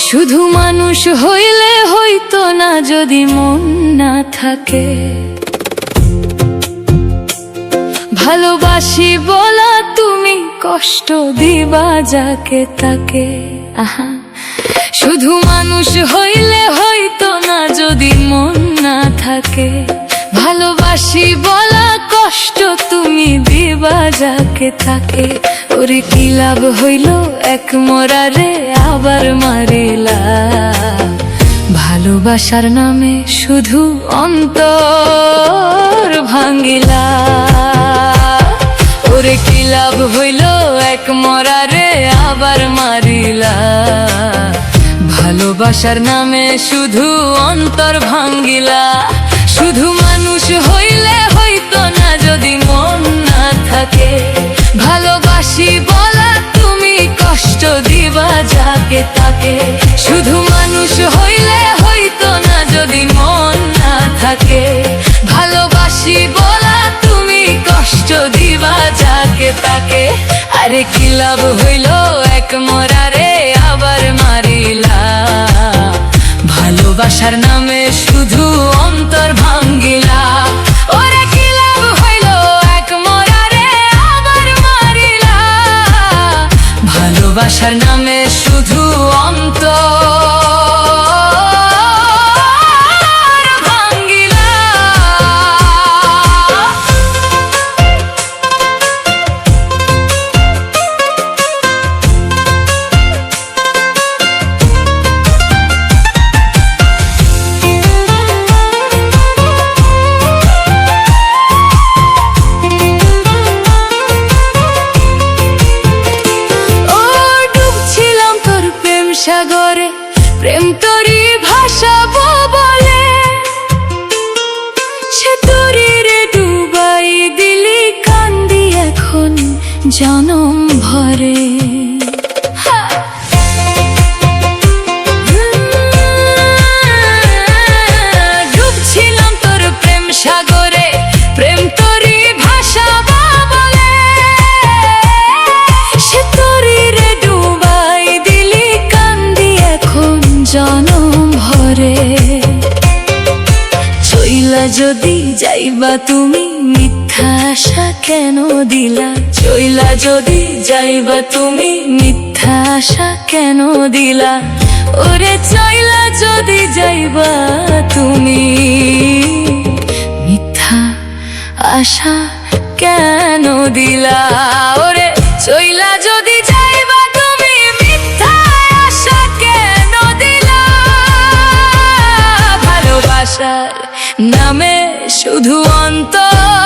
শুধু মানুষ হইলে হইতো না যদি মন না থাকে। ভালোবাসি বলা তুমি কষ্ট দিবা যাকে তাকে। আহা, শুধু মানুষ হইলে হইতো না যদি মন না থাকে। ভালোবাসি বলা কষ্ট তুমি দিবা যাকে তাকে। ওরে কি লাভ হইল এক মরারে আবার মারিলা। ভালোবাসার নামে শুধু অন্তর ভাঙ্গিলা। ওরে কি লাভ হইল এক মরারে আবার মারিলা। ভালোবাসার নামে শুধু অন্তর ভাঙ্গিলা। শুধু মানুষ হইলে হইতো না যদি মন না থাকে। ভালোবাসি বলা তুমি কষ্ট দিবা যাকে তাকে। শুধু মানুষ হইলে হইতো না যদি মন না থাকে। ভালোবাসি বলা তুমি কষ্ট দিবা যাকে তাকে। আরে কি লাভ হইল এক মরারে আবার মারিলা। ভালোবাসার নামে শুধু অন্তর ভাঙ্গিলা। ওরে কি লাভ হইল এক মরারে আবার মারিলা। ভালোবাসার নামে শুধু অন্তর ভাঙ্গিলা। সাগরে প্রেম তরি ভাসাবো বলে। সে তরিরে ডুবাই দিলি কান্দি এখন জনম ভরে। ডুবছিলাম তোর প্রেম সাগরে প্রেম তরি ভাসাবো বলে। সে তরিরে ডুবাই দিলি জনম ভরে। চইলা যদি যাইবা তুমি মিথ্যা আশা কেন দিলা। চইলা যদি যাইবা তুমি মিথ্যা আশা কেন দিলা। ওরে চইলা যদি যাইবা তুমি মিথ্যা আশা কেন দিলা। ওরে চইলা যদি যাইবা তুমি মিথ্যা আশা কেন দিলা। ভালোবাসার নামে শুধু অন্তর